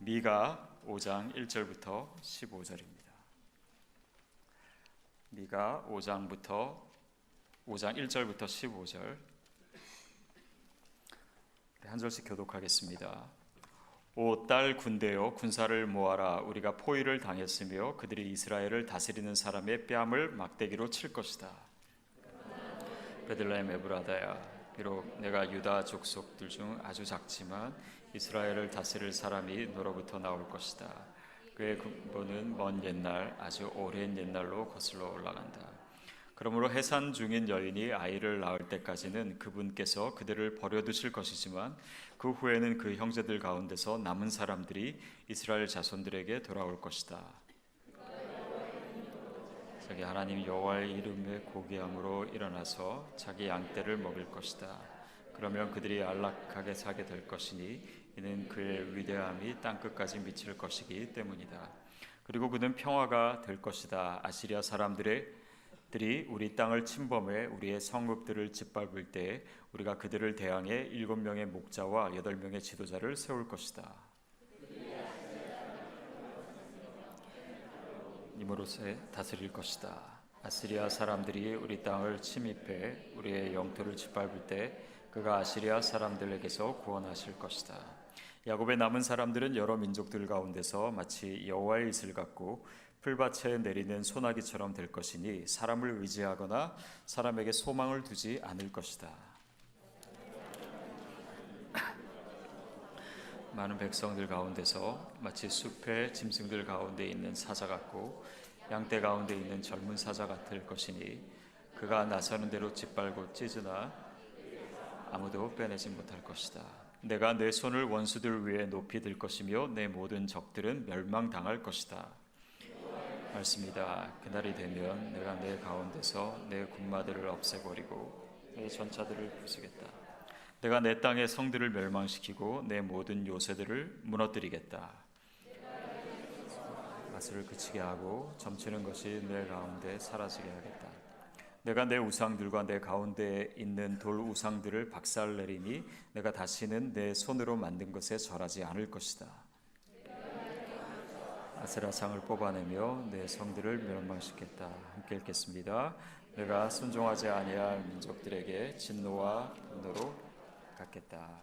미가 5장 1절부터 15절입니다. 미가 5장 1절부터 15절 한 절씩 교독하겠습니다. 오 딸 군대여 군사를 모아라. 우리가 포위를 당했으며 그들이 이스라엘을 다스리는 사람의 뺨을 막대기로 칠 것이다. 베들레헴 에브라다야, 비록 내가 유다 족속들 중 아주 작지만 이스라엘을 다스릴 사람이 너로부터 나올 것이다. 그의 근본은 먼 옛날, 아주 오랜 옛날로 거슬러 올라간다. 그러므로 해산 중인 여인이 아이를 낳을 때까지는 그분께서 그들을 버려두실 것이지만 그 후에는 그 형제들 가운데서 남은 사람들이 이스라엘 자손들에게 돌아올 것이다. 자기 하나님 여호와의 이름의 고귀함으로 일어나서 자기 양떼를 먹일 것이다. 그러면 그들이 안락하게 살게 될 것이니 이는 그의 위대함이 땅끝까지 미칠 것이기 때문이다. 그리고 그는 평화가 될 것이다. 아시리아 사람들이 우리 땅을 침범해 우리의 성읍들을 짓밟을 때 우리가 그들을 대항해 7명의 목자와 8명의 지도자를 세울 것이다. 힘으로써 다스릴 것이다. 아시리아 사람들이 우리 땅을 침입해 우리의 영토를 짓밟을 때 그가 아시리아 사람들에게서 구원하실 것이다. 야곱의 남은 사람들은 여러 민족들 가운데서 마치 여호와의 이슬 같고 풀밭에 내리는 소나기처럼 될 것이니 사람을 의지하거나 사람에게 소망을 두지 않을 것이다. 많은 백성들 가운데서 마치 숲의 짐승들 가운데 있는 사자 같고 양떼 가운데 있는 젊은 사자 같을 것이니 그가 나서는 대로 짓밟고 찢으나 아무도 빼내지 못할 것이다. 내가 내 손을 원수들 위에 높이 들 것이며 내 모든 적들은 멸망당할 것이다. 말씀이다. 그날이 되면 내가 내 가운데서 내 군마들을 없애버리고 내 전차들을 부수겠다. 내가 내 땅의 성들을 멸망시키고 내 모든 요새들을 무너뜨리겠다. 가스를 그치게 하고 점치는 것이 내 가운데 사라지게 하겠다. 내가 내 우상들과 내 가운데에 있는 돌 우상들을 박살내리니 내가 다시는 내 손으로 만든 것에 절하지 않을 것이다. 아세라상을 뽑아내며 내 성들을 멸망시켰다. 함께 읽겠습니다. 내가 순종하지 아니할 민족들에게 진노와 분노로 갚겠다.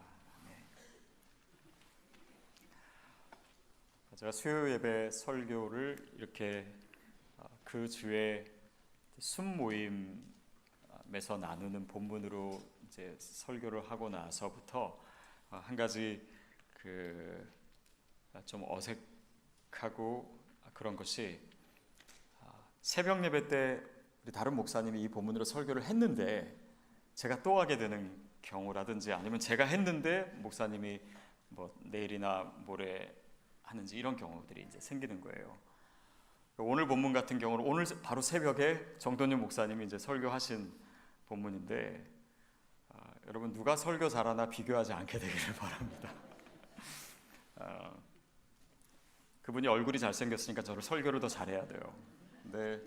제가 수요 예배 설교를 이렇게 그 주에 순모임에서 나누는 본문으로 이제 설교를 하고 나서부터 한 가지 좀 어색하고 그런 것이 새벽 예배 때 우리 다른 목사님이 이 본문으로 설교를 했는데 제가 또 하게 되는 경우라든지 아니면 제가 했는데 목사님이 뭐 내일이나 모레 하는지 이런 경우들이 이제 생기는 거예요. 오늘 본문 같은 경우는 오늘 바로 새벽에 정돈윤 목사님이 이제 설교하신 본문인데 여러분 누가 설교 잘하나 비교하지 않게 되기를 바랍니다. 그분이 얼굴이 잘생겼으니까 저를 설교를 더 잘해야 돼요. 근데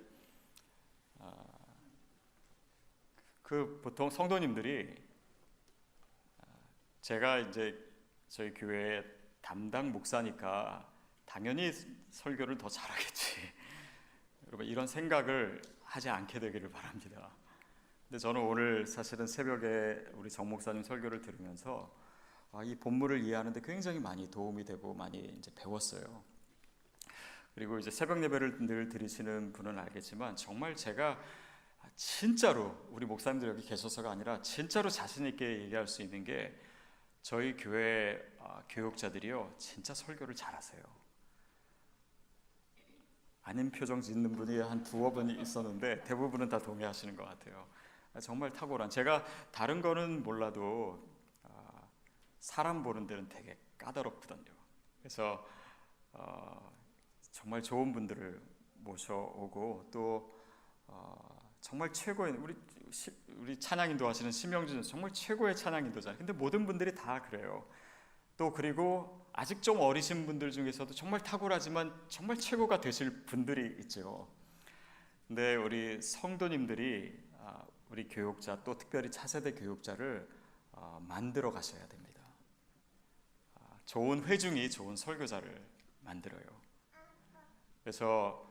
보통 성도님들이 제가 이제 저희 교회 담당 목사니까 당연히 설교를 더 잘하겠지. 여러분 이런 생각을 하지 않게 되기를 바랍니다. 근데 저는 오늘 사실은 새벽에 우리 정 목사님 설교를 들으면서 이 본문을 이해하는데 굉장히 많이 도움이 되고 많이 이제 배웠어요. 그리고 이제 새벽 예배를 늘 드리시는 분은 알겠지만 정말 제가 진짜로 우리 목사님들 여기 계셔서가 아니라 진짜로 자신 있게 얘기할 수 있는 게 저희 교회 교육자들이요 진짜 설교를 잘하세요. 아닌 표정 짓는 분이 한 두어 분 있었는데 대부분은 다 동의하시는 것 같아요. 정말 탁월한. 제가 다른 거는 몰라도 사람 보는 데는 되게 까다롭거든요. 그래서 정말 좋은 분들을 모셔오고 또 정말 최고의 우리 찬양인도 하시는 심영준 정말 최고의 찬양인도잖아요. 근데 모든 분들이 다 그래요. 또 그리고 아직 좀 어리신 분들 중에서도 정말 탁월하지만 정말 최고가 되실 분들이 있죠. 근데 우리 성도님들이 우리 교육자 또 특별히 차세대 교육자를 만들어 가셔야 됩니다. 좋은 회중이 좋은 설교자를 만들어요. 그래서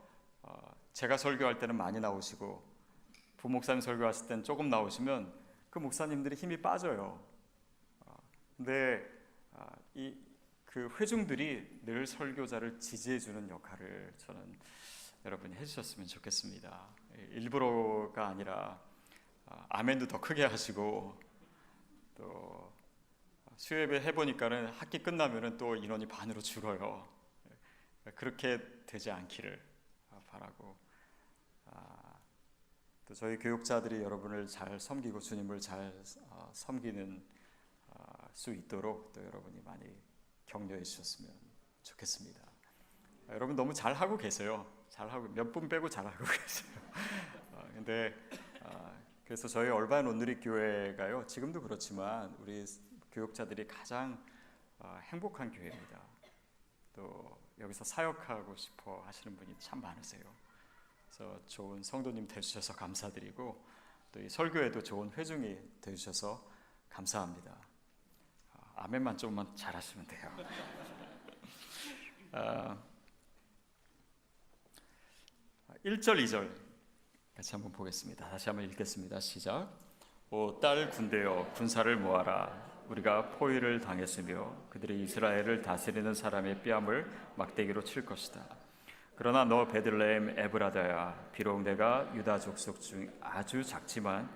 제가 설교할 때는 많이 나오시고 부목사님 설교하실 때는 조금 나오시면 그 목사님들이 힘이 빠져요. 근데 그 회중들이 늘 설교자를 지지해주는 역할을 저는 여러분이 해주셨으면 좋겠습니다. 일부러가 아니라 아멘도 더 크게 하시고, 또 수요예배 해보니까는 학기 끝나면은 또 인원이 반으로 줄어요. 그렇게 되지 않기를 바라고, 또 저희 교육자들이 여러분을 잘 섬기고 주님을 잘 섬기는 수 있도록 또 여러분이 많이 격려해 주셨으면 좋겠습니다. 여러분 너무 잘하고 계세요. 잘하고, 몇 분 빼고 잘하고 계세요. 근데 그래서 저희 얼반 온누리 교회가요, 지금도 그렇지만 우리 교육자들이 가장 행복한 교회입니다. 또 여기서 사역하고 싶어 하시는 분이 참 많으세요. 그래서 좋은 성도님 되주셔서 감사드리고, 또 이 설교에도 좋은 회중이 되주셔서 감사합니다. 아멘만 조금만 잘하시면 돼요. 1절 2절 같이 한번 보겠습니다. 다시 한번 읽겠습니다. 시작. 오 딸 군대여 군사를 모아라. 우리가 포위를 당했으며 그들이 이스라엘을 다스리는 사람의 뺨을 막대기로 칠 것이다. 그러나 너 베들레헴 에브라다야, 비록 내가 유다 족속 중 아주 작지만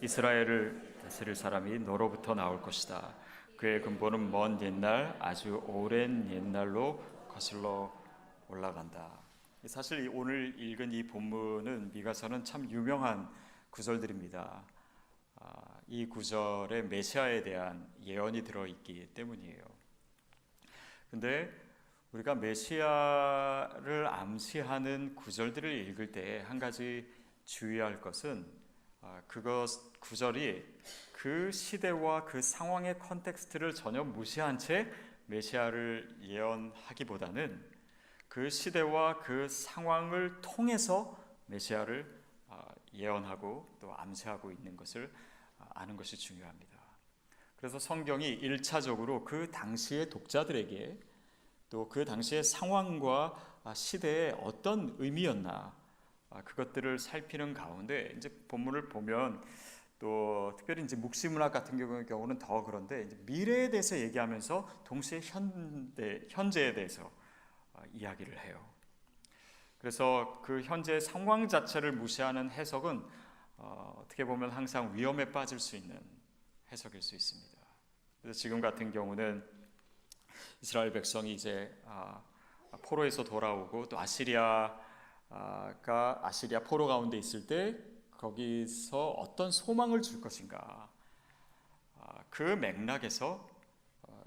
이스라엘을 다스릴 사람이 너로부터 나올 것이다. 그의 근본은 먼 옛날, 아주 오랜 옛날로 거슬러 올라간다. 사실 오늘 읽은 이 본문은 미가서는 참 유명한 구절들입니다. 이 구절에 메시아에 대한 예언이 들어있기 때문이에요. 근데 우리가 메시아를 암시하는 구절들을 읽을 때 한 가지 주의할 것은, 구절이 그 시대와 그 상황의 컨텍스트를 전혀 무시한 채 메시아를 예언하기보다는 그 시대와 그 상황을 통해서 메시아를 예언하고 또 암시하고 있는 것을 아는 것이 중요합니다. 그래서 성경이 1차적으로 그 당시의 독자들에게 또 그 당시의 상황과 시대에 어떤 의미였나, 그것들을 살피는 가운데 이제 본문을 보면, 또 특별히 이제 묵시문학 같은 경우는 더 그런데, 이제 미래에 대해서 얘기하면서 동시에 현재에 대해서 이야기를 해요. 그래서 그 현재의 상황 자체를 무시하는 해석은 어떻게 보면 항상 위험에 빠질 수 있는 해석일 수 있습니다. 그래서 지금 같은 경우는 이스라엘 백성이 이제 포로에서 돌아오고, 또 아시리아 포로 가운데 있을 때 거기서 어떤 소망을 줄 것인가, 그 맥락에서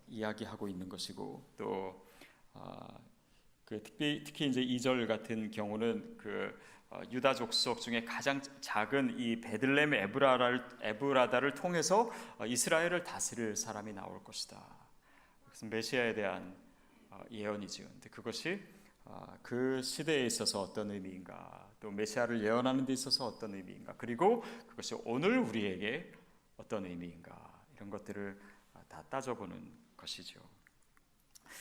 이야기하고 있는 것이고, 또 특히 이제 2절 같은 경우는 유다 족속 중에 가장 작은 이 베들레헴 에브라다를 통해서 이스라엘을 다스릴 사람이 나올 것이다. 그래서 메시아에 대한 예언이지요. 근데 그것이 그 시대에 있어서 어떤 의미인가, 또 메시아를 예언하는 데 있어서 어떤 의미인가, 그리고 그것이 오늘 우리에게 어떤 의미인가, 이런 것들을 다 따져보는 것이죠.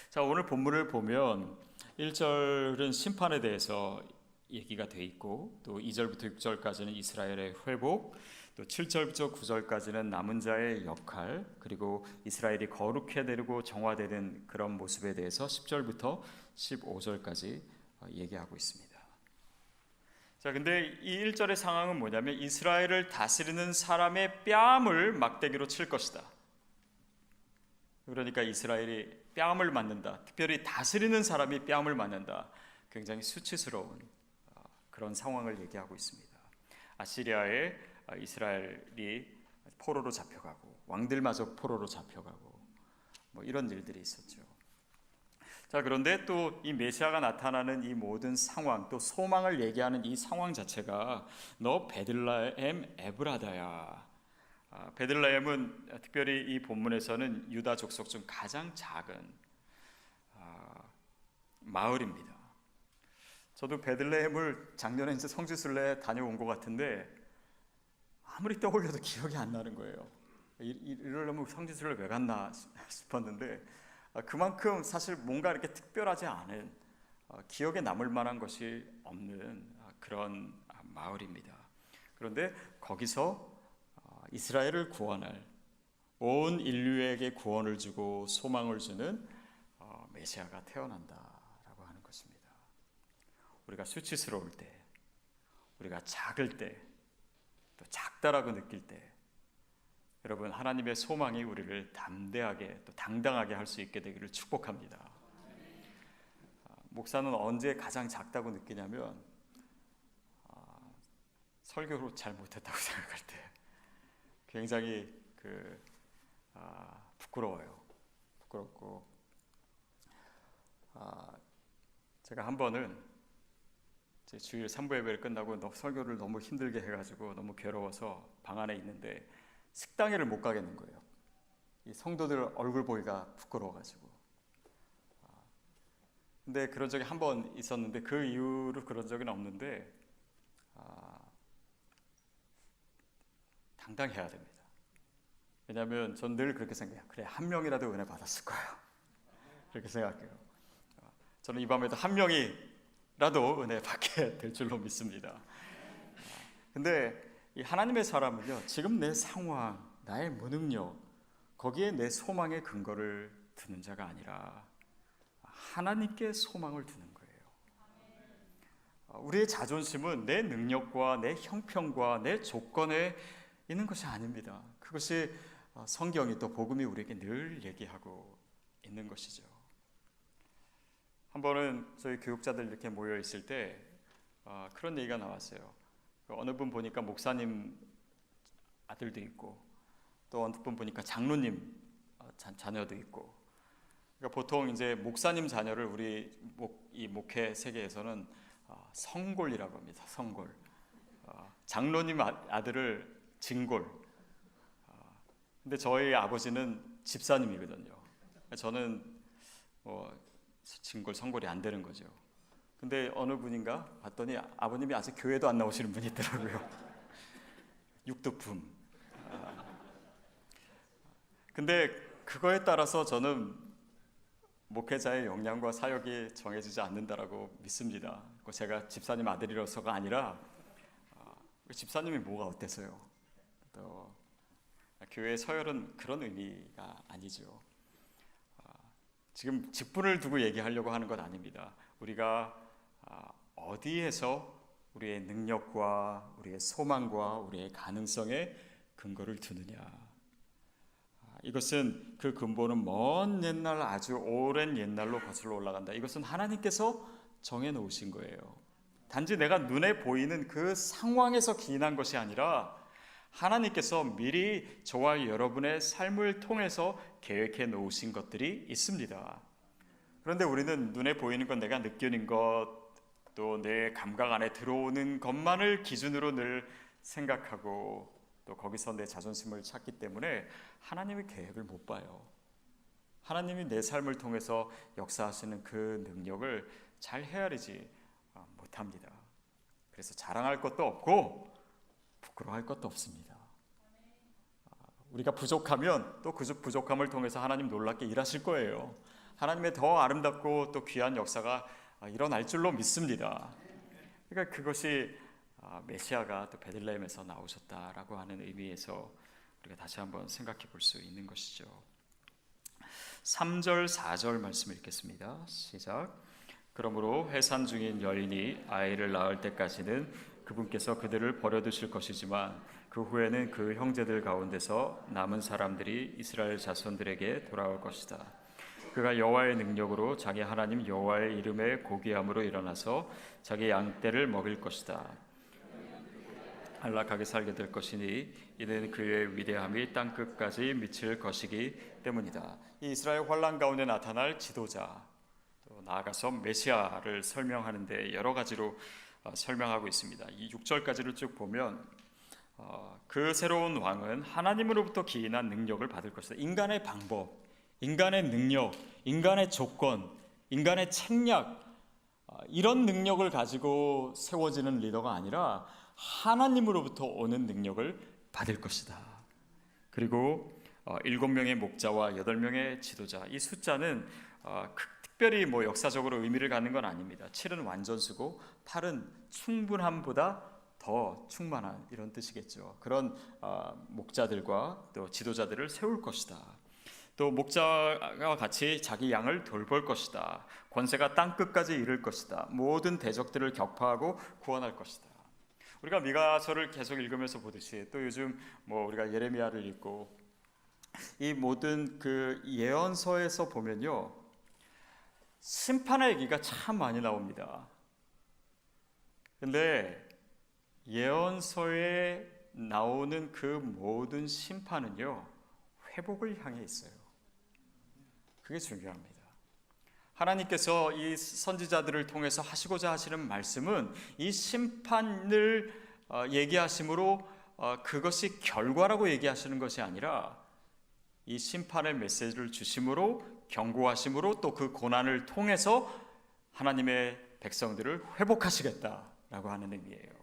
자, 오늘 본문을 보면 1절은 심판에 대해서 얘기가 돼 있고, 또 2절부터 6절까지는 이스라엘의 회복, 또 7절부터 9절까지는 남은 자의 역할, 그리고 이스라엘이 거룩해 되고 정화되는 그런 모습에 대해서 10절부터 15절까지 얘기하고 있습니다. 자, 근데 이 1절의 상황은 뭐냐면, 이스라엘을 다스리는 사람의 뺨을 막대기로 칠 것이다. 그러니까 이스라엘이 뺨을 맞는다, 특별히 다스리는 사람이 뺨을 맞는다, 굉장히 수치스러운 그런 상황을 얘기하고 있습니다. 아시리아에 이스라엘이 포로로 잡혀가고, 왕들마저 포로로 잡혀가고, 이런 일들이 있었죠. 자, 그런데 또 이 메시아가 나타나는 이 모든 상황, 또 소망을 얘기하는 이 상황 자체가 너 베들레헴 에브라다야. 베들레헴은 특별히 이 본문에서는 유다 족속 중 가장 작은 마을입니다. 저도 베들레헴을 작년에 이제 성지순례 다녀온 것 같은데 아무리 떠올려도 기억이 안 나는 거예요. 이러려면 성지순례 왜 갔나 싶었는데, 그만큼 사실 뭔가 이렇게 특별하지 않은 기억에 남을 만한 것이 없는 그런 마을입니다. 그런데 거기서 이스라엘을 구원할, 온 인류에게 구원을 주고 소망을 주는 메시아가 태어난다라고 하는 것입니다. 우리가 수치스러울 때, 우리가 작을 때, 또 작다라고 느낄 때, 여러분, 하나님의 소망이 우리를 담대하게 또 당당하게 할 수 있게 되기를 축복합니다. 목사는 언제 가장 작다고 느끼냐면 설교로 잘 못했다고 생각할 때 굉장히 부끄러워요. 부끄럽고 제가 한 번은 제 주일 3부 예배를 끝나고 설교를 너무 힘들게 해가지고 너무 괴로워서 방 안에 있는데 식당에를 못 가겠는 거예요. 이 성도들 얼굴 보기가 부끄러워가지고. 근데 그런 적이 한 번 있었는데 그 이후로 그런 적은 없는데 당당해야 됩니다. 왜냐하면 전 늘 그렇게 생각해요. 그래, 한 명이라도 은혜 받았을 거예요. 그렇게 생각해요. 저는 이 밤에도 한 명이라도 은혜 받게 될 줄로 믿습니다. 근데 이 하나님의 사람은요, 지금 내 상황, 나의 무능력, 거기에 내 소망의 근거를 두는 자가 아니라 하나님께 소망을 두는 거예요. 우리의 자존심은 내 능력과 내 형편과 내 조건에 있는 것이 아닙니다. 그것이 성경이 또 복음이 우리에게 늘 얘기하고 있는 것이죠. 한 번은 저희 교육자들 이렇게 모여 있을 때 그런 얘기가 나왔어요. 어느 분 보니까 목사님 아들도 있고 또 어느 분 보니까 장로님 자녀도 있고. 그러니까 보통 이제 목사님 자녀를 우리 이 목회 세계에서는 성골이라고 합니다. 성골. 장로님 아들을 진골. 근데 저희 아버지는 집사님이거든요. 저는 진골, 성골이 안 되는 거죠. 근데 어느 분인가 봤더니 아버님이 아직 교회도 안 나오시는 분이 있더라고요. 육두품. 근데 그거에 따라서 저는 목회자의 역량과 사역이 정해지지 않는다라고 믿습니다. 제가 집사님 아들이라서가 아니라 집사님이 뭐가 어때서요? 또 교회의 서열은 그런 의미가 아니죠. 지금 직분을 두고 얘기하려고 하는 건 아닙니다. 우리가 어디에서 우리의 능력과 우리의 소망과 우리의 가능성에 근거를 두느냐. 이것은 그 근본은 먼 옛날, 아주 오랜 옛날로 거슬러 올라간다. 이것은 하나님께서 정해놓으신 거예요. 단지 내가 눈에 보이는 그 상황에서 기인한 것이 아니라 하나님께서 미리 저와 여러분의 삶을 통해서 계획해 놓으신 것들이 있습니다. 그런데 우리는 눈에 보이는 것, 내가 느끼는 것, 또 내 감각 안에 들어오는 것만을 기준으로 늘 생각하고 또 거기서 내 자존심을 찾기 때문에 하나님의 계획을 못 봐요. 하나님이 내 삶을 통해서 역사하시는 그 능력을 잘 헤아리지 못합니다. 그래서 자랑할 것도 없고 부끄러워할 것도 없습니다. 우리가 부족하면 또 그 부족함을 통해서 하나님 놀랍게 일하실 거예요. 하나님의 더 아름답고 또 귀한 역사가 일어날 줄로 믿습니다. 그러니까 그것이 메시아가 또 베들레헴에서 나오셨다라고 하는 의미에서 우리가 다시 한번 생각해 볼 수 있는 것이죠. 3절 4절 말씀 읽겠습니다. 시작. 그러므로 해산 중인 여인이 아이를 낳을 때까지는 그분께서 그들을 버려두실 것이지만 그 후에는 그 형제들 가운데서 남은 사람들이 이스라엘 자손들에게 돌아올 것이다. 그가 여호와의 능력으로 자기 하나님 여호와의 이름에 고귀함으로 일어나서 자기 양떼를 먹일 것이다. 안락하게 살게 될 것이니 이는 그의 위대함이 땅 끝까지 미칠 것이기 때문이다. 이 이스라엘 환란 가운데 나타날 지도자, 또 나아가서 메시아를 설명하는데 여러 가지로 설명하고 있습니다. 이 6절까지를 쭉 보면 그 새로운 왕은 하나님으로부터 기인한 능력을 받을 것이다. 인간의 방법, 인간의 능력, 인간의 조건, 인간의 책략, 이런 능력을 가지고 세워지는 리더가 아니라 하나님으로부터 오는 능력을 받을 것이다. 그리고 7명의 목자와 8명의 지도자. 이 숫자는 특별히 역사적으로 의미를 갖는 건 아닙니다. 7은 완전수고 8은 충분함보다 더 충만한, 이런 뜻이겠죠. 그런 목자들과 또 지도자들을 세울 것이다. 또 목자와 같이 자기 양을 돌볼 것이다. 권세가 땅 끝까지 이를 것이다. 모든 대적들을 격파하고 구원할 것이다. 우리가 미가서를 계속 읽으면서 보듯이, 또 요즘 우리가 예레미야를 읽고, 이 모든 그 예언서에서 보면요, 심판의 얘기가 참 많이 나옵니다. 근데 예언서에 나오는 그 모든 심판은요, 회복을 향해 있어요. 그게 중요합니다. 하나님께서 이 선지자들을 통해서 하시고자 하시는 말씀은 이 심판을 얘기하심으로 그것이 결과라고 얘기하시는 것이 아니라, 이 심판의 메시지를 주심으로, 경고하심으로, 또 그 고난을 통해서 하나님의 백성들을 회복하시겠다라고 하는 의미예요.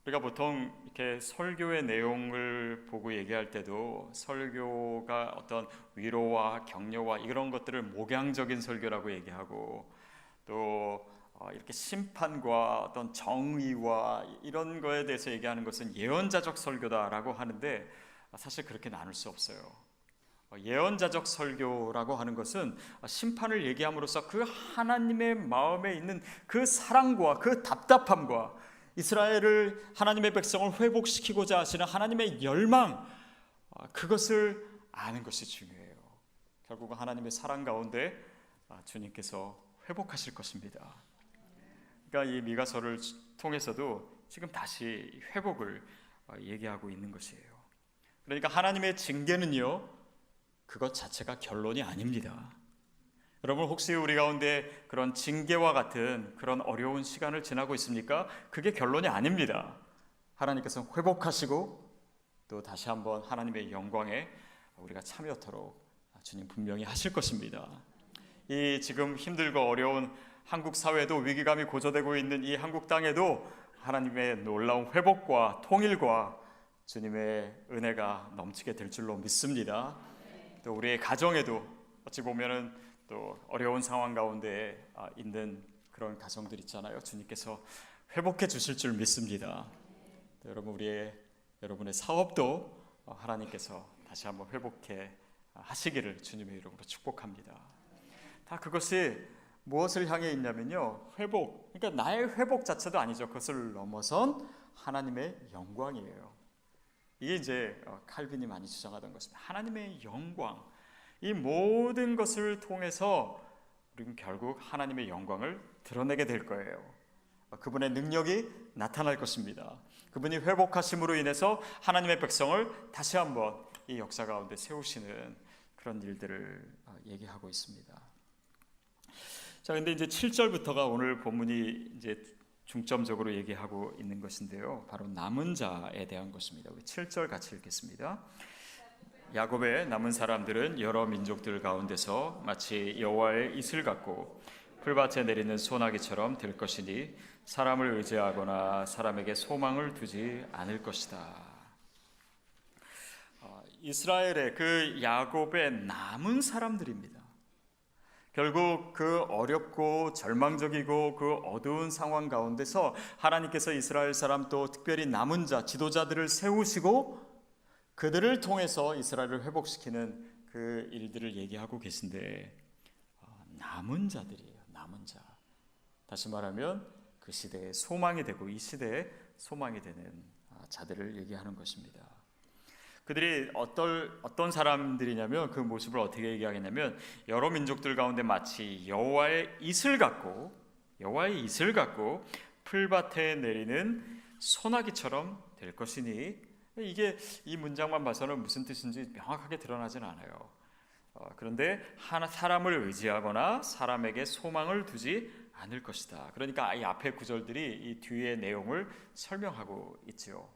우리가 보통 이렇게 설교의 내용을 보고 얘기할 때도 설교가 어떤 위로와 격려와 이런 것들을 목양적인 설교라고 얘기하고, 또 이렇게 심판과 어떤 정의와 이런 거에 대해서 얘기하는 것은 예언자적 설교다라고 하는데, 사실 그렇게 나눌 수 없어요. 예언자적 설교라고 하는 것은 심판을 얘기함으로써 그 하나님의 마음에 있는 그 사랑과 그 답답함과 이스라엘을, 하나님의 백성을 회복시키고자 하시는 하나님의 열망, 그것을 아는 것이 중요해요. 결국은 하나님의 사랑 가운데 주님께서 회복하실 것입니다. 그러니까 이 미가서를 통해서도 지금 다시 회복을 얘기하고 있는 것이에요. 그러니까 하나님의 징계는요, 그것 자체가 결론이 아닙니다. 여러분, 혹시 우리 가운데 그런 징계와 같은 그런 어려운 시간을 지나고 있습니까? 그게 결론이 아닙니다. 하나님께서 회복하시고 또 다시 한번 하나님의 영광에 우리가 참여토록 주님 분명히 하실 것입니다. 이 지금 힘들고 어려운 한국 사회도, 위기감이 고조되고 있는 이 한국 땅에도 하나님의 놀라운 회복과 통일과 주님의 은혜가 넘치게 될 줄로 믿습니다. 또 우리의 가정에도 어찌 보면은 또 어려운 상황 가운데 있는 그런 가정들 있잖아요. 주님께서 회복해 주실 줄 믿습니다. 또 여러분의 사업도 하나님께서 다시 한번 회복해 하시기를 주님의 이름으로 축복합니다. 다 그것이 무엇을 향해 있냐면요, 회복. 그러니까 나의 회복 자체도 아니죠. 그것을 넘어선 하나님의 영광이에요. 이게 이제 칼빈이 많이 주장하던 것입니다. 하나님의 영광. 이 모든 것을 통해서 우리는 결국 하나님의 영광을 드러내게 될 거예요. 그분의 능력이 나타날 것입니다. 그분이 회복하심으로 인해서 하나님의 백성을 다시 한번 이 역사 가운데 세우시는 그런 일들을 얘기하고 있습니다. 자, 근데 이제 7절부터가 오늘 본문이 이제 중점적으로 얘기하고 있는 것인데요, 바로 남은 자에 대한 것입니다. 우리 7절 같이 읽겠습니다. 야곱의 남은 사람들은 여러 민족들 가운데서 마치 여호와의 이슬 같고 풀밭에 내리는 소나기처럼 될 것이니 사람을 의지하거나 사람에게 소망을 두지 않을 것이다. 이스라엘의 그 야곱의 남은 사람들입니다. 결국 그 어렵고 절망적이고 그 어두운 상황 가운데서 하나님께서 이스라엘 사람, 또 특별히 남은 자, 지도자들을 세우시고 그들을 통해서 이스라엘을 회복시키는 그 일들을 얘기하고 계신데, 남은 자들이에요. 남은 자. 다시 말하면 그 시대의 소망이 되고 이 시대의 소망이 되는 자들을 얘기하는 것입니다. 그들이 어떤 사람들이냐면, 그 모습을 어떻게 얘기하겠냐면, 여러 민족들 가운데 마치 여호와의 이슬 같고 풀밭에 내리는 소나기처럼 될 것이니, 이게 이 문장만 봐서는 무슨 뜻인지 명확하게 드러나지는 않아요. 그런데 사람을 의지하거나 사람에게 소망을 두지 않을 것이다. 그러니까 이 앞에 구절들이 이 뒤의 내용을 설명하고 있지요.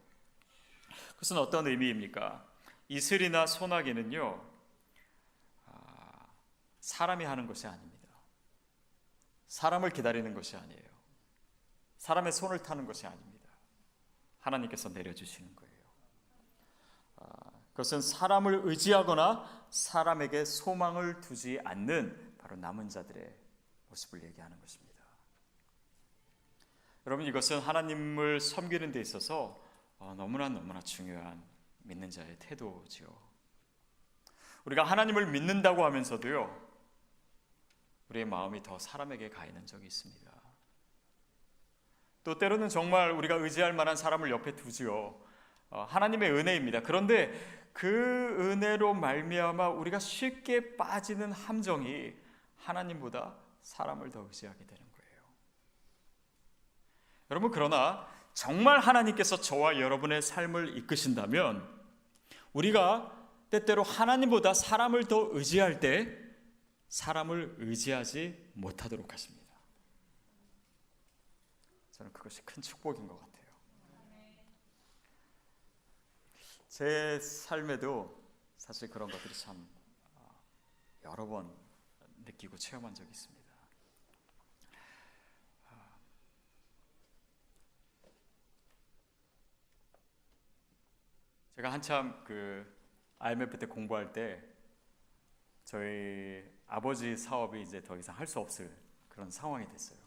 그것은 어떤 의미입니까? 이슬이나 소나기는요, 사람이 하는 것이 아닙니다. 사람을 기다리는 것이 아니에요. 사람의 손을 타는 것이 아닙니다. 하나님께서 내려주시는 거예요. 그것은 사람을 의지하거나 사람에게 소망을 두지 않는 바로 남은 자들의 모습을 얘기하는 것입니다. 여러분, 이것은 하나님을 섬기는 데 있어서 너무나 중요한 믿는 자의 태도지요. 우리가 하나님을 믿는다고 하면서도요, 우리의 마음이 더 사람에게 가 있는 적이 있습니다. 또 때로는 정말 우리가 의지할 만한 사람을 옆에 두지요. 하나님의 은혜입니다. 그런데 그 은혜로 말미암아 우리가 쉽게 빠지는 함정이 하나님보다 사람을 더 의지하게 되는 거예요. 여러분, 그러나 정말 하나님께서 저와 여러분의 삶을 이끄신다면 우리가 때때로 하나님보다 사람을 더 의지할 때 사람을 의지하지 못하도록 하십니다. 저는 그것이 큰 축복인 것 같아요. 제 삶에도 사실 그런 것들이 참 여러 번 느끼고 체험한 적이 있습니다. 제가 한참 IMF 때 공부할 때 저희 아버지 사업이 이제 더 이상 할 수 없을 그런 상황이 됐어요.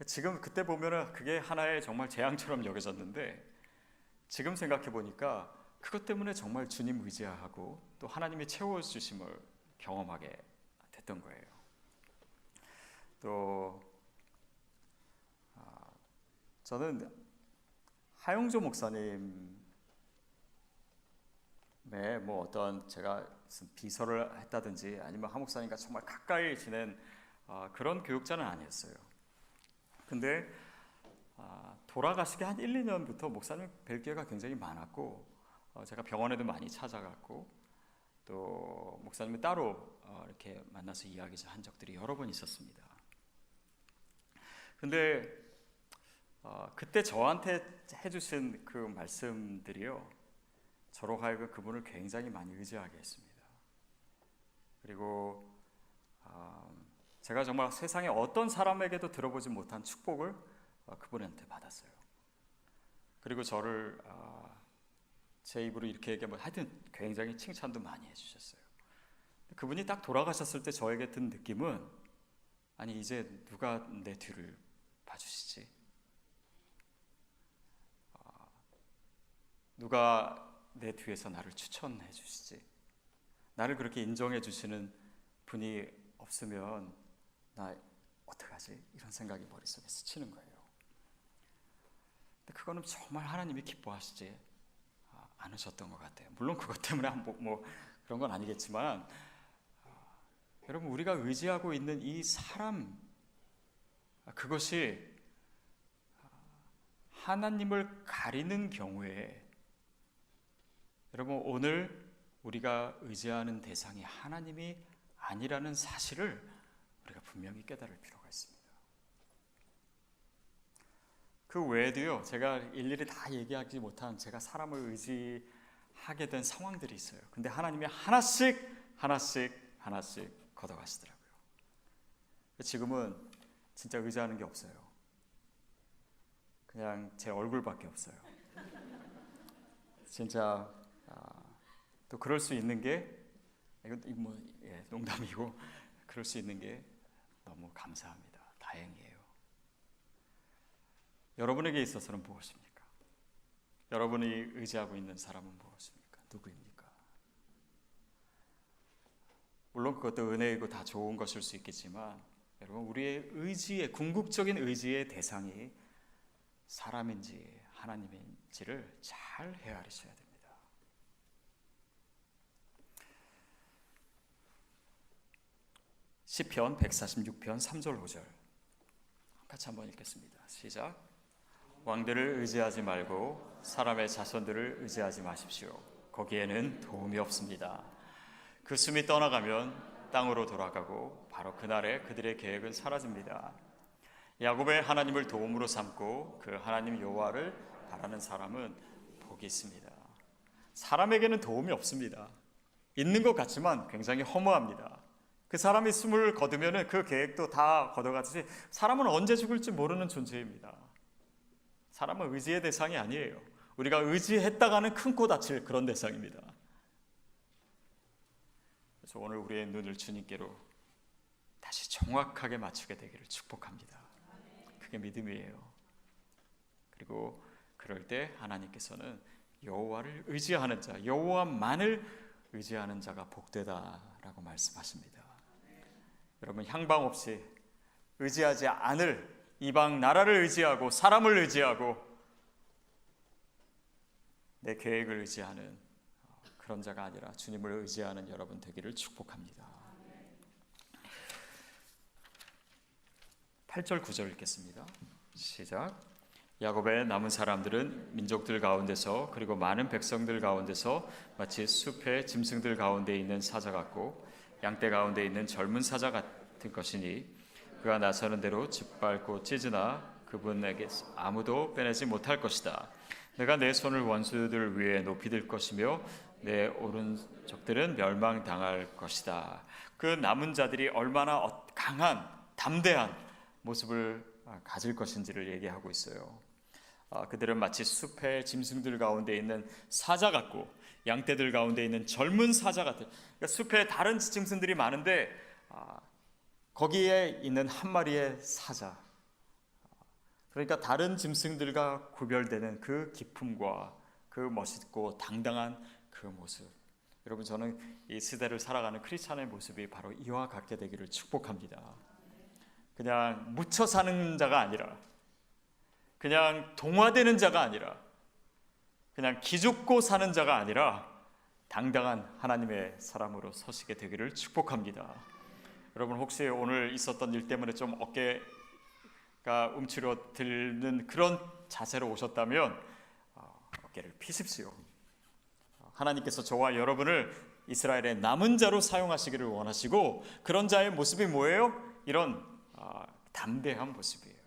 지금 그때 보면은 그게 하나의 정말 재앙처럼 여겨졌는데 지금 생각해 보니까 그것 때문에 정말 주님 의지하고 또 하나님이 채워주심을 경험하게 됐던 거예요. 또 저는 하용조 목사님의 뭐 어떤 제가 무슨 비서를 했다든지 아니면 하 목사님과 정말 가까이 지낸 그런 교육자는 아니었어요. 근데 돌아가시기 한 1, 2년부터 목사님 뵐 기회가 굉장히 많았고 제가 병원에도 많이 찾아갔고 또 목사님을 따로 이렇게 만나서 이야기한 적들이 여러 번 있었습니다. 근데 그때 저한테 해주신 그 말씀들이요, 저로 하여금 그분을 굉장히 많이 의지하게 했습니다. 그리고 제가 정말 세상에 어떤 사람에게도 들어보지 못한 축복을 그분한테 받았어요. 그리고 저를 제 입으로 이렇게 얘기하면 하여튼 굉장히 칭찬도 많이 해주셨어요. 그분이 딱 돌아가셨을 때 저에게 든 느낌은 아니 이제 누가 내 뒤를 봐주시지? 누가 내 뒤에서 나를 추천해 주시지? 나를 그렇게 인정해 주시는 분이 없으면 나 어떡하지? 이런 생각이 머릿속에 스치는 거예요. 근데 그거는 정말 하나님이 기뻐하시지 않으셨던 것 같아요. 물론 그것 때문에 뭐 그런 건 아니겠지만 여러분, 우리가 의지하고 있는 이 사람, 그것이 하나님을 가리는 경우에 여러분, 오늘 우리가 의지하는 대상이 하나님이 아니라는 사실을 우리가 분명히 깨달을 필요가 있습니다. 그 외에도요, 제가 일일이 다 얘기하지 못한 제가 사람을 의지하게 된 상황들이 있어요. 근데 하나님이 하나씩 걷어가시더라고요. 지금은 진짜 의지하는 게 없어요. 그냥 제 얼굴밖에 없어요. 진짜 또 그럴 수 있는 게 이건 뭐 농담이고 그럴 수 있는 게 너무 감사합니다. 다행이에요. 여러분에게 있어서는 무엇입니까? 여러분이 의지하고 있는 사람은 무엇입니까? 누구입니까? 물론 그것도 은혜이고 다 좋은 것일 수 있겠지만 여러분, 우리의 의지의 궁극적인 의지의 대상이 사람인지 하나님인지를 잘 헤아리셔야 됩니다. 시편 146편 3절 5절 같이 한번 읽겠습니다. 시작. 왕들을 의지하지 말고 사람의 자손들을 의지하지 마십시오. 거기에는 도움이 없습니다. 그 숨이 떠나가면 땅으로 돌아가고 바로 그날에 그들의 계획은 사라집니다. 야곱의 하나님을 도움으로 삼고 그 하나님 여호와를 바라는 사람은 복이 있습니다. 사람에게는 도움이 없습니다. 있는 것 같지만 굉장히 허무합니다. 그 사람이 숨을 거두면 그 계획도 다 걷어가듯이 사람은 언제 죽을지 모르는 존재입니다. 사람은 의지의 대상이 아니에요. 우리가 의지했다가는 큰 코 다칠 그런 대상입니다. 그래서 오늘 우리의 눈을 주님께로 다시 정확하게 맞추게 되기를 축복합니다. 그게 믿음이에요. 그리고 그럴 때 하나님께서는 여호와를 의지하는 자, 여호와만을 의지하는 자가 복되다라고 말씀하십니다. 여러분, 향방 없이 의지하지 않을 이방 나라를 의지하고 사람을 의지하고 내 계획을 의지하는 그런 자가 아니라 주님을 의지하는 여러분 되기를 축복합니다. 8절 9절 읽겠습니다. 시작. 야곱의 남은 사람들은 민족들 가운데서 그리고 많은 백성들 가운데서 마치 숲의 짐승들 가운데 있는 사자 같고 양떼 가운데 있는 젊은 사자 같은 것이니 그가 나서는 대로 짓밟고 찢으나 그분에게 아무도 빼내지 못할 것이다. 내가 내 손을 원수들 위에 높이 들 것이며 내 오른쪽들은 멸망당할 것이다. 그 남은 자들이 얼마나 강한 담대한 모습을 가질 것인지를 얘기하고 있어요. 그들은 마치 숲의 짐승들 가운데 있는 사자 같고 양떼들 가운데 있는 젊은 사자 같은, 그러니까 숲에 다른 짐승들이 많은데 거기에 있는 한 마리의 사자, 그러니까 다른 짐승들과 구별되는 그 기품과 그 멋있고 당당한 그 모습. 여러분, 저는 이 시대를 살아가는 크리스찬의 모습이 바로 이와 같게 되기를 축복합니다. 그냥 묻혀 사는 자가 아니라, 그냥 동화되는 자가 아니라, 그냥 기죽고 사는 자가 아니라 당당한 하나님의 사람으로 서시게 되기를 축복합니다. 여러분, 혹시 오늘 있었던 일 때문에 좀 어깨가 움츠러드는 그런 자세로 오셨다면 어깨를 피십시오. 하나님께서 저와 여러분을 이스라엘의 남은 자로 사용하시기를 원하시고, 그런 자의 모습이 뭐예요? 이런 담대한 모습이에요.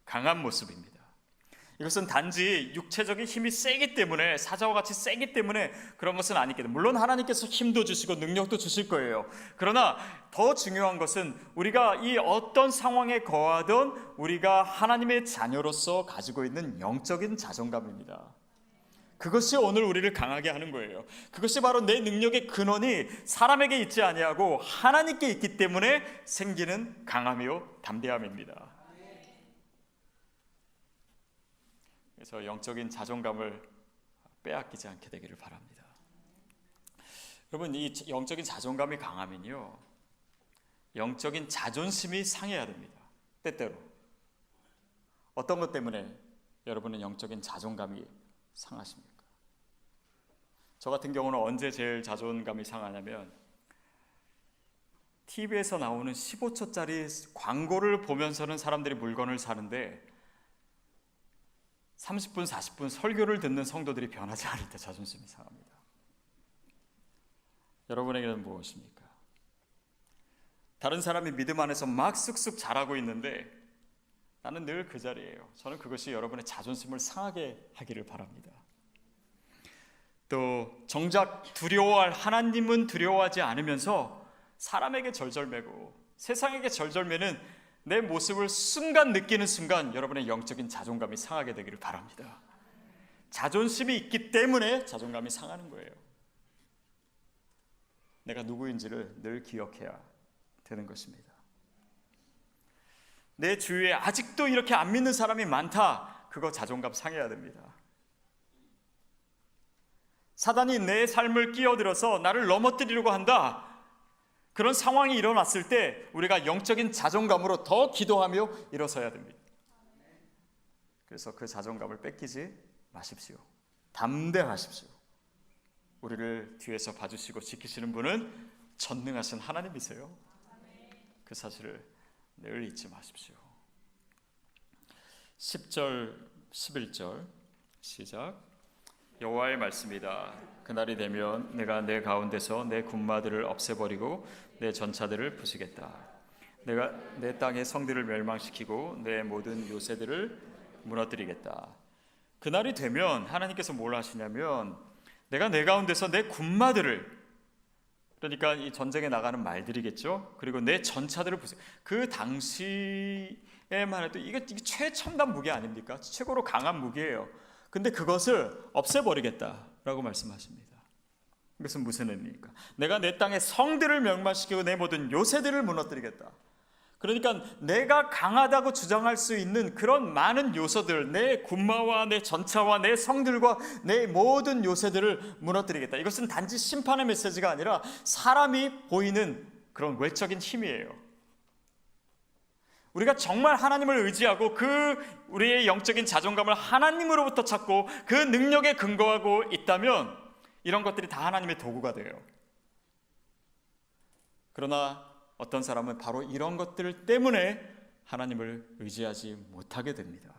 강한 모습입니다. 이것은 단지 육체적인 힘이 세기 때문에, 사자와 같이 세기 때문에 그런 것은 아니겠죠. 물론 하나님께서 힘도 주시고 능력도 주실 거예요. 그러나 더 중요한 것은 우리가 이 어떤 상황에 거하던 우리가 하나님의 자녀로서 가지고 있는 영적인 자존감입니다. 그것이 오늘 우리를 강하게 하는 거예요. 그것이 바로 내 능력의 근원이 사람에게 있지 아니하고 하나님께 있기 때문에 생기는 강함이요 담대함입니다. 그래서 영적인 자존감을 빼앗기지 않게 되기를 바랍니다. 여러분, 이 영적인 자존감이 강하면요, 영적인 자존심이 상해야 됩니다. 때때로. 어떤 것 때문에 여러분은 영적인 자존감이 상하십니까? 저 같은 경우는 언제 제일 자존감이 상하냐면, TV에서 나오는 15초짜리 광고를 보면서는 사람들이 물건을 사는데 30분, 40분 설교를 듣는 성도들이 변하지 않을 때 자존심이 상합니다. 여러분에게는 무엇입니까? 다른 사람이 믿음 안에서 막 쑥쑥 자라고 있는데 나는 늘 그 자리예요. 저는 그것이 여러분의 자존심을 상하게 하기를 바랍니다. 또 정작 두려워할 하나님은 두려워하지 않으면서 사람에게 절절매고 세상에게 절절매는 내 모습을 순간 느끼는 순간 여러분의 영적인 자존감이 상하게 되기를 바랍니다. 자존심이 있기 때문에 자존감이 상하는 거예요. 내가 누구인지를 늘 기억해야 되는 것입니다. 내 주위에 아직도 이렇게 안 믿는 사람이 많다. 그거 자존감 상해야 됩니다. 사단이 내 삶을 끼어들어서 나를 넘어뜨리려고 한다. 그런 상황이 일어났을 때 우리가 영적인 자존감으로 더 기도하며 일어서야 됩니다. 그래서 그 자존감을 뺏기지 마십시오. 담대하십시오. 우리를 뒤에서 봐주시고 지키시는 분은 전능하신 하나님이세요. 그 사실을 늘 잊지 마십시오. 10절, 11절 시작. 여호와의 말씀이다. 그날이 되면 내가 내 가운데서 내 군마들을 없애버리고 내 전차들을 부수겠다. 내가 내 땅의 성들을 멸망시키고 내 모든 요새들을 무너뜨리겠다. 그날이 되면 하나님께서 뭘 하시냐면 내가 내 가운데서 내 군마들을, 그러니까 이 전쟁에 나가는 말들이겠죠. 그리고 내 전차들을 부수. 그 당시에만 해도 이게 최첨단 무기 아닙니까? 최고로 강한 무기예요. 근데 그것을 없애버리겠다라고 말씀하십니다. 이것은 무슨 의미입니까? 내가 내 땅의 성들을 멸망시키고 내 모든 요새들을 무너뜨리겠다. 그러니까 내가 강하다고 주장할 수 있는 그런 많은 요소들, 내 군마와 내 전차와 내 성들과 내 모든 요새들을 무너뜨리겠다. 이것은 단지 심판의 메시지가 아니라 사람이 보이는 그런 외적인 힘이에요. 우리가 정말 하나님을 의지하고 우리의 영적인 자존감을 하나님으로부터 찾고 그 능력에 근거하고 있다면 이런 것들이 다 하나님의 도구가 돼요. 그러나 어떤 사람은 바로 이런 것들 때문에 하나님을 의지하지 못하게 됩니다.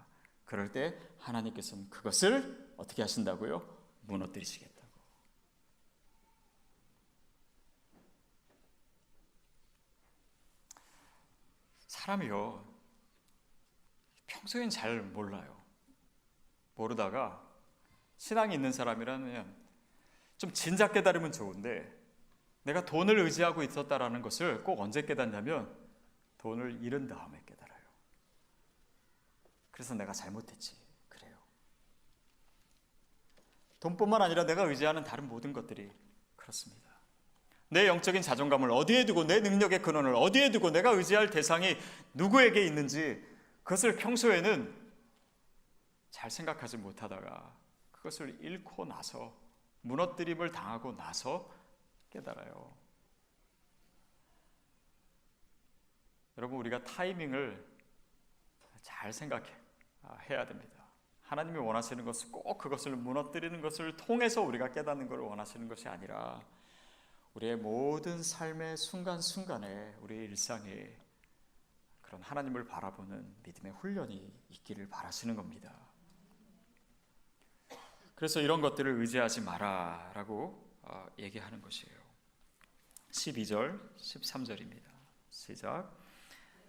그럴 때 하나님께서는 그것을 어떻게 하신다고요? 무너뜨리시겠다고. 사람이요, 평소엔 잘 몰라요. 모르다가 신앙이 있는 사람이라면 좀 진작 깨달으면 좋은데, 내가 돈을 의지하고 있었다라는 것을 꼭 언제 깨닫냐면 돈을 잃은 다음에 깨달아요. 그래서 내가 잘못했지, 그래요. 돈뿐만 아니라 내가 의지하는 다른 모든 것들이 그렇습니다. 내 영적인 자존감을 어디에 두고, 내 능력의 근원을 어디에 두고, 내가 의지할 대상이 누구에게 있는지 그것을 평소에는 잘 생각하지 못하다가 그것을 잃고 나서, 무너뜨림을 당하고 나서 깨달아요. 여러분, 우리가 타이밍을 잘 생각해야 됩니다. 하나님이 원하시는 것은 꼭 그것을 무너뜨리는 것을 통해서 우리가 깨닫는 것을 원하시는 것이 아니라 우리의 모든 삶의 순간순간에, 우리의 일상에 그런 하나님을 바라보는 믿음의 훈련이 있기를 바라시는 겁니다. 그래서 이런 것들을 의지하지 마라라고 얘기하는 것이에요. 12절, 13절입니다. 시작.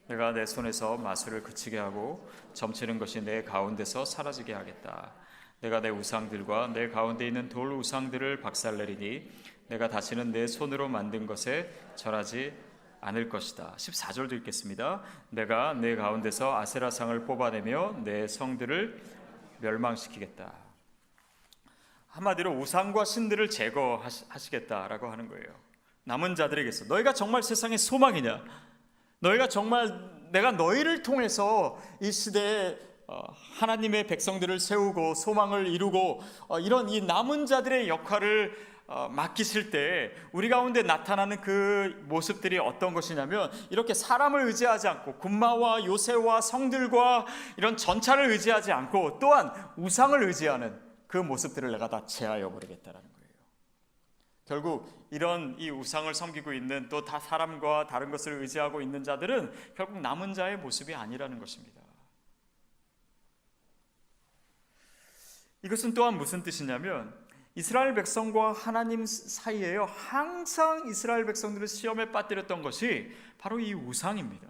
내가 내 손에서 마술을 그치게 하고 점치는 것이 내 가운데서 사라지게 하겠다. 내가 내 우상들과 내 가운데 있는 돌 우상들을 박살내리니 내가 다시는 내 손으로 만든 것에 절하지 않을 것이다. 14절도 읽겠습니다. 내가 내 가운데서 아세라상을 뽑아내며 내 성들을 멸망시키겠다. 한마디로 우상과 신들을 제거하시겠다라고 하는 거예요. 남은 자들에게서 너희가 정말 세상의 소망이냐? 너희가 정말 내가 너희를 통해서 이 시대에 하나님의 백성들을 세우고 소망을 이루고 이런 이 남은 자들의 역할을 맡기실 때 우리 가운데 나타나는 그 모습들이 어떤 것이냐면, 이렇게 사람을 의지하지 않고 군마와 요새와 성들과 이런 전차를 의지하지 않고 또한 우상을 의지하는 그 모습들을 내가 다 제하여 버리겠다라는 거예요. 결국 이런 이 우상을 섬기고 있는, 또 다 사람과 다른 것을 의지하고 있는 자들은 결국 남은 자의 모습이 아니라는 것입니다. 이것은 또한 무슨 뜻이냐면, 이스라엘 백성과 하나님 사이에요, 항상 이스라엘 백성들을 시험에 빠뜨렸던 것이 바로 이 우상입니다.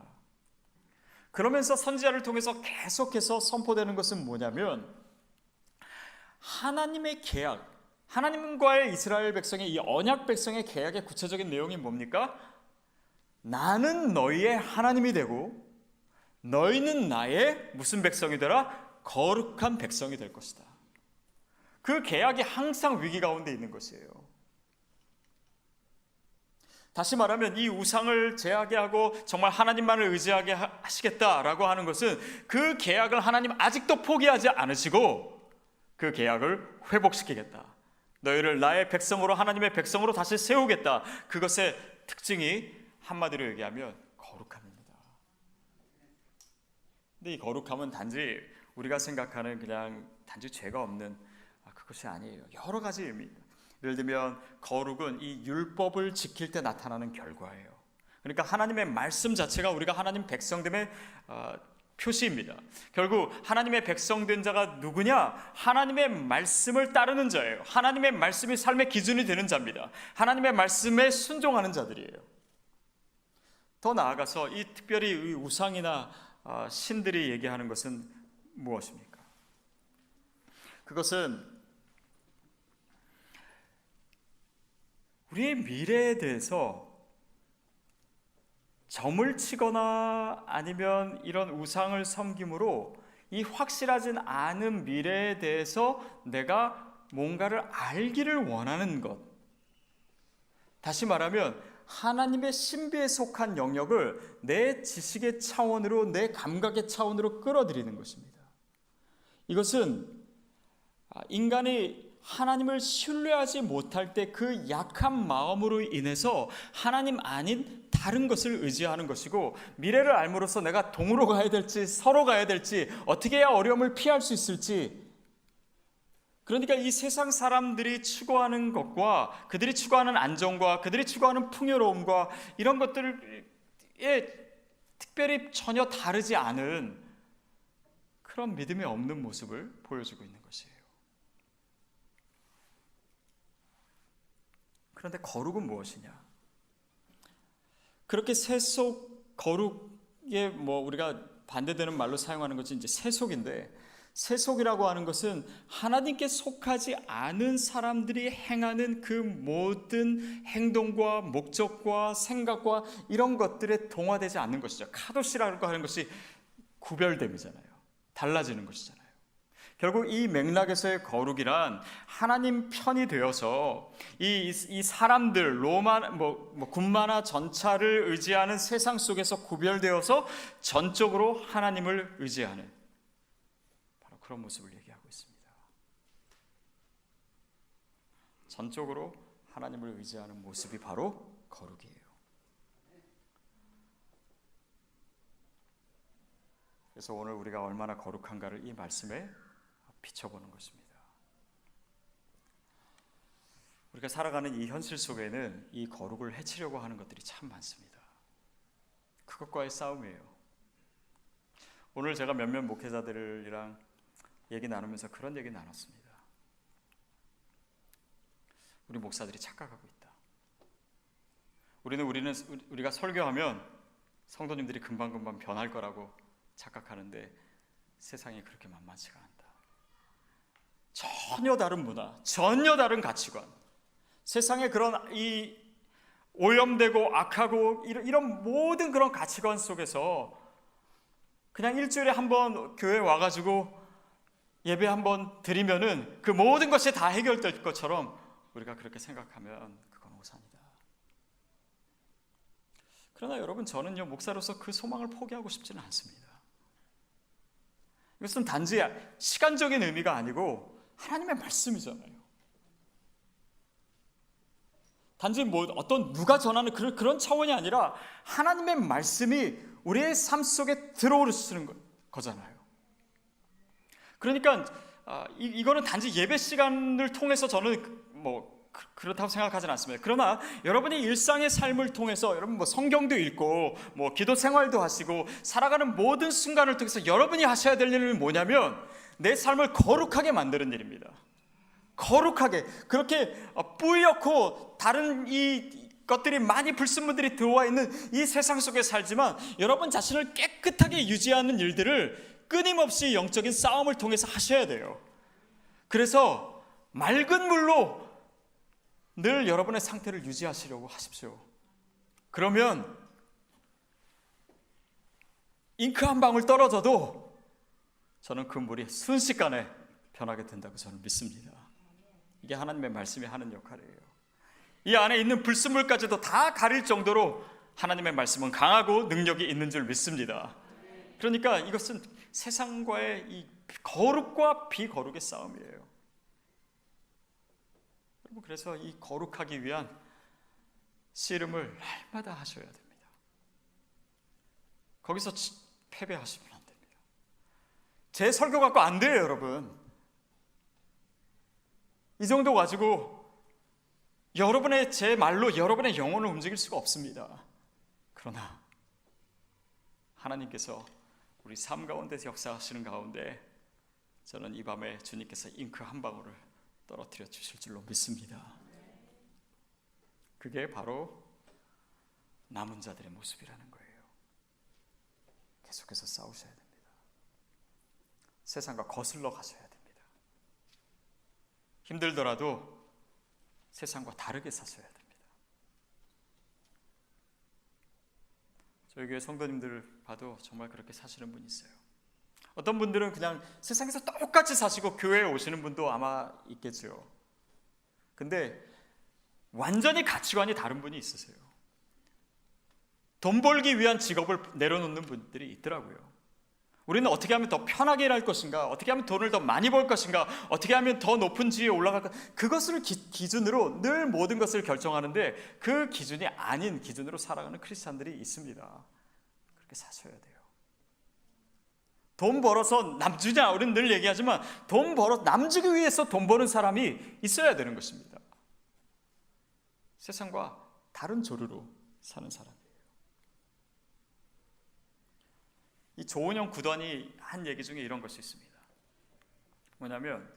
그러면서 선지자를 통해서 계속해서 선포되는 것은 뭐냐면, 하나님의 계약, 하나님과의 이스라엘 백성의 이 언약 백성의 계약의 구체적인 내용이 뭡니까? 나는 너희의 하나님이 되고 너희는 나의 무슨 백성이 되라? 거룩한 백성이 될 것이다. 그 계약이 항상 위기 가운데 있는 것이에요. 다시 말하면 이 우상을 제하게 하고 정말 하나님만을 의지하게 하시겠다라고 하는 것은 그 계약을 하나님 아직도 포기하지 않으시고 그 계약을 회복시키겠다. 너희를 나의 백성으로, 하나님의 백성으로 다시 세우겠다. 그것의 특징이 한마디로 얘기하면 거룩함입니다. 근데 이 거룩함은 단지 우리가 생각하는 그냥 단지 죄가 없는 그것이 아니에요. 여러 가지 의미입니다. 예를 들면 거룩은 이 율법을 지킬 때 나타나는 결과예요. 그러니까 하나님의 말씀 자체가 우리가 하나님 백성됨의 표시입니다. 결국 하나님의 백성된 자가 누구냐? 하나님의 말씀을 따르는 자예요. 하나님의 말씀이 삶의 기준이 되는 자입니다. 하나님의 말씀에 순종하는 자들이에요. 더 나아가서 이 특별히 이 우상이나 신들이 얘기하는 것은 무엇입니까? 그것은 우리의 미래에 대해서 점을 치거나 아니면 이런 우상을 섬김으로 이 확실하진 않은 미래에 대해서 내가 뭔가를 알기를 원하는 것. 다시 말하면 하나님의 신비에 속한 영역을 내 지식의 차원으로, 내 감각의 차원으로 끌어들이는 것입니다. 이것은 인간이 하나님을 신뢰하지 못할 때 그 약한 마음으로 인해서 하나님 아닌 다른 것을 의지하는 것이고, 미래를 알므로써 내가 동으로 가야 될지 서로 가야 될지 어떻게 해야 어려움을 피할 수 있을지, 그러니까 이 세상 사람들이 추구하는 것과 그들이 추구하는 안정과 그들이 추구하는 풍요로움과 이런 것들에 특별히 전혀 다르지 않은 그런 믿음이 없는 모습을 보여주고 있는 것이에요. 그런데 거룩은 무엇이냐? 그렇게 세속, 거룩에 우리가 반대되는 말로 사용하는 것이 이제 세속인데, 세속이라고 하는 것은 하나님께 속하지 않은 사람들이 행하는 그 모든 행동과 목적과 생각과 이런 것들에 동화되지 않는 것이죠. 카도시라고 하는 것이 구별됨이잖아요. 달라지는 것이잖아요. 결국 이 맥락에서의 거룩이란 하나님 편이 되어서 이 사람들, 로마, 군마나 전차를 의지하는 세상 속에서 구별되어서 전적으로 하나님을 의지하는 바로 그런 모습을 얘기하고 있습니다. 전적으로 하나님을 의지하는 모습이 바로 거룩이에요. 그래서 오늘 우리가 얼마나 거룩한가를 이 말씀에 비춰보는 것입니다. 우리가 살아가는 이 현실 속에는 이 거룩을 해치려고 하는 것들이 참 많습니다. 그것과의 싸움이에요. 오늘 제가 몇몇 목회자들이랑 얘기 나누면서 그런 얘기 나눴습니다. 우리 목사들이 착각하고 있다. 우리가 설교하면 성도님들이 금방금방 변할 거라고 착각하는데 세상이 그렇게 만만치가 않다. 전혀 다른 문화, 전혀 다른 가치관, 세상의 그런 이 오염되고 악하고 이런 모든 그런 가치관 속에서 그냥 일주일에 한 번 교회 와가지고 예배 한 번 드리면은 그 모든 것이 다 해결될 것처럼 우리가 그렇게 생각하면 그건 오산이다. 그러나 여러분, 저는요, 목사로서 그 소망을 포기하고 싶지는 않습니다. 이것은 단지 시간적인 의미가 아니고 하나님의 말씀이잖아요. 단지 어떤 누가 전하는 그런 차원이 아니라 하나님의 말씀이 우리의 삶 속에 들어오시는 거잖아요. 그러니까 이거는 단지 예배 시간을 통해서 저는 그렇다고 생각하지는 않습니다. 그러나 여러분이 일상의 삶을 통해서 여러분 성경도 읽고 기도 생활도 하시고 살아가는 모든 순간을 통해서 여러분이 하셔야 될 일은 뭐냐면 내 삶을 거룩하게 만드는 일입니다. 거룩하게, 그렇게 뿌옇고 다른 이 것들이 많이 불순물들이 들어와 있는 이 세상 속에 살지만 여러분 자신을 깨끗하게 유지하는 일들을 끊임없이 영적인 싸움을 통해서 하셔야 돼요. 그래서 맑은 물로 늘 여러분의 상태를 유지하시려고 하십시오. 그러면 잉크 한 방울 떨어져도 저는 그 물이 순식간에 변하게 된다고 저는 믿습니다. 이게 하나님의 말씀이 하는 역할이에요. 이 안에 있는 불순물까지도 다 가릴 정도로 하나님의 말씀은 강하고 능력이 있는 줄 믿습니다. 그러니까 이것은 세상과의 이 거룩과 비거룩의 싸움이에요. 그래서 이 거룩하기 위한 씨름을 날마다 하셔야 됩니다. 거기서 패배하시면 안 됩니다. 제 설교 갖고 안 돼요, 여러분. 이 정도 가지고 제 말로 여러분의 영혼을 움직일 수가 없습니다. 그러나 하나님께서 우리 삶 가운데서 역사하시는 가운데 저는 이 밤에 주님께서 잉크 한 방울을 떨어뜨려 주실 줄로 믿습니다. 그게 바로 남은 자들의 모습이라는 거예요. 계속해서 싸우셔야 됩니다. 세상과 거슬러 가셔야 됩니다. 힘들더라도 세상과 다르게 사셔야 됩니다. 저희 교회 성도님들을 봐도 정말 그렇게 사시는 분이 있어요. 어떤 분들은 그냥 세상에서 똑같이 사시고 교회에 오시는 분도 아마 있겠죠. 근데 완전히 가치관이 다른 분이 있으세요. 돈 벌기 위한 직업을 내려놓는 분들이 있더라고요. 우리는 어떻게 하면 더 편하게 일할 것인가, 어떻게 하면 돈을 더 많이 벌 것인가, 어떻게 하면 더 높은 지위에 올라갈까, 그것을 기준으로 늘 모든 것을 결정하는데 그 기준이 아닌 기준으로 살아가는 크리스찬들이 있습니다. 그렇게 사셔야 돼요. 돈 벌어서 남주냐, 우리는 늘 얘기하지만 돈 벌어 남주기 위해서 돈 버는 사람이 있어야 되는 것입니다. 세상과 다른 조류로 사는 사람이에요. 이 조은영 구단이 한 얘기 중에 이런 것이 있습니다. 뭐냐면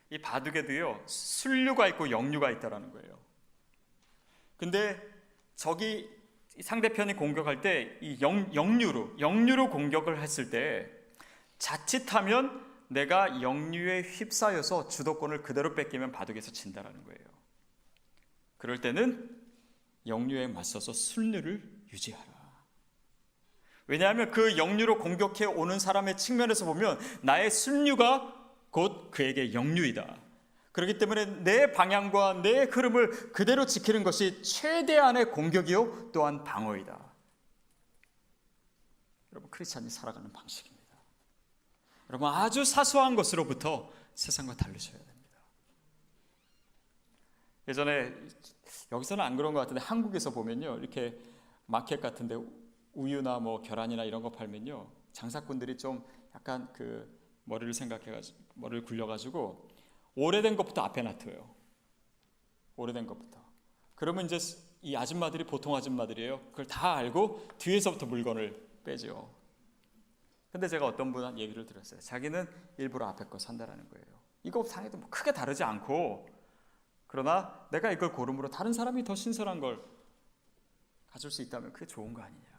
이 바둑에도요 순류가 있고 역류가 있다라는 거예요. 근데 저기 상대편이 공격할 때 이 역류로 공격을 했을 때 자칫하면 내가 역류에 휩싸여서 주도권을 그대로 뺏기면 바둑에서 진다라는 거예요. 그럴 때는 역류에 맞서서 순류를 유지하라. 왜냐하면 그 역류로 공격해 오는 사람의 측면에서 보면 나의 순류가 곧 그에게 역류이다. 그렇기 때문에 내 방향과 내 흐름을 그대로 지키는 것이 최대한의 공격이요 또한 방어이다. 여러분, 크리스찬이 살아가는 방식입니다. 여러분, 아주 사소한 것으로부터 세상과 다르셔야 됩니다. 예전에 여기서는 안 그런 것 같은데 한국에서 보면요, 이렇게 마켓 같은데 우유나 뭐 계란이나 이런 거 팔면요, 장사꾼들이 좀 약간 그 머리를 굴려가지고 오래된 것부터 앞에 놔둬요. 오래된 것부터. 그러면 이제 이 아줌마들이 보통 아줌마들이에요. 그걸 다 알고 뒤에서부터 물건을 빼죠. 근데 제가 어떤 분 얘기를 들었어요. 자기는 일부러 앞에 거 산다라는 거예요. 이거 상해도 뭐 크게 다르지 않고, 그러나 내가 이걸 고름으로 다른 사람이 더 신선한 걸 가질 수 있다면 그게 좋은 거 아니냐.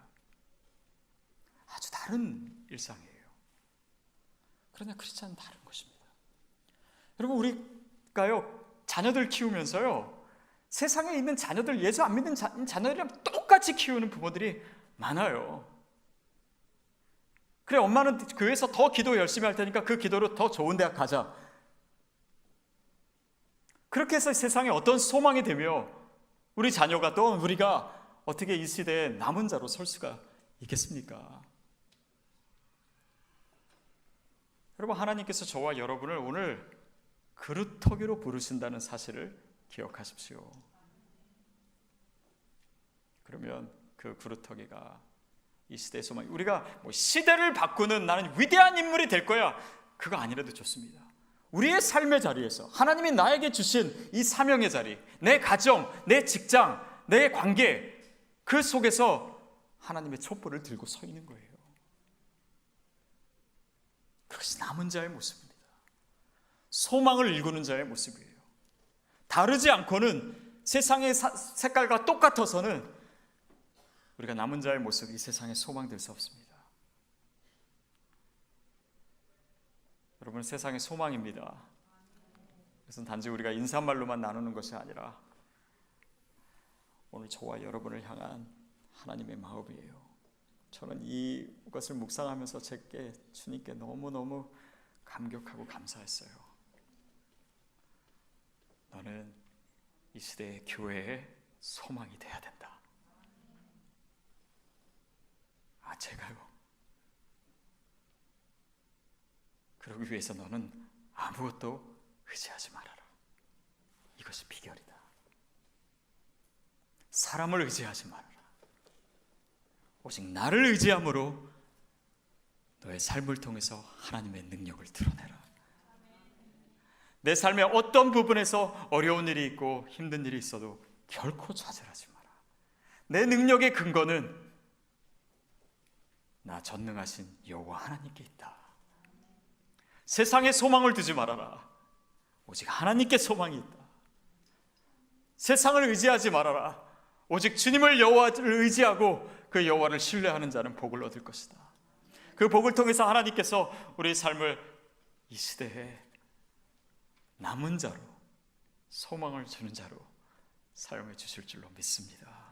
아주 다른 일상이에요. 그러나 크리스찬은 다른 것입니다. 여러분, 우리가요 자녀들 키우면서요 세상에 있는 자녀들, 예수 안 믿는 자녀들이랑 똑같이 키우는 부모들이 많아요. 그래, 엄마는 교회에서 더 기도 열심히 할 테니까 그 기도로 더 좋은 대학 가자. 그렇게 해서 세상에 어떤 소망이 되며 우리 자녀가 또 우리가 어떻게 이 시대에 남은 자로 설 수가 있겠습니까? 여러분, 하나님께서 저와 여러분을 오늘 그루터기로 부르신다는 사실을 기억하십시오. 그러면 그 그루터기가 이 시대의 소망, 우리가 뭐 시대를 바꾸는 나는 위대한 인물이 될 거야, 그거 아니라도 좋습니다. 우리의 삶의 자리에서 하나님이 나에게 주신 이 사명의 자리, 내 가정, 내 직장, 내 관계, 그 속에서 하나님의 촛불을 들고 서 있는 거예요. 그것이 남은 자의 모습입니다. 소망을 일구는 자의 모습이에요. 다르지 않고는, 세상의 색깔과 똑같아서는 우리가 남은 자의 모습이 세상에 소망될 수 없습니다. 여러분, 세상의 소망입니다. 그래서 단지 우리가 인사말로만 나누는 것이 아니라 오늘 저와 여러분을 향한 하나님의 마음이에요. 저는 이것을 묵상하면서 제게 주님께 너무너무 감격하고 감사했어요. 너는 이 시대의 교회의 소망이 돼야 된다. 아, 제가요? 그러기 위해서 너는 아무것도 의지하지 말아라. 이것이 비결이다. 사람을 의지하지 말아라. 오직 나를 의지함으로 너의 삶을 통해서 하나님의 능력을 드러내라. 내 삶의 어떤 부분에서 어려운 일이 있고 힘든 일이 있어도 결코 좌절하지 마라. 내 능력의 근거는 나 전능하신 여호와 하나님께 있다. 세상에 소망을 두지 말아라. 오직 하나님께 소망이 있다. 세상을 의지하지 말아라. 오직 주님을, 여호와를 의지하고 그 여호와를 신뢰하는 자는 복을 얻을 것이다. 그 복을 통해서 하나님께서 우리의 삶을 이 시대에 남은 자로, 소망을 주는 자로 사용해 주실 줄로 믿습니다.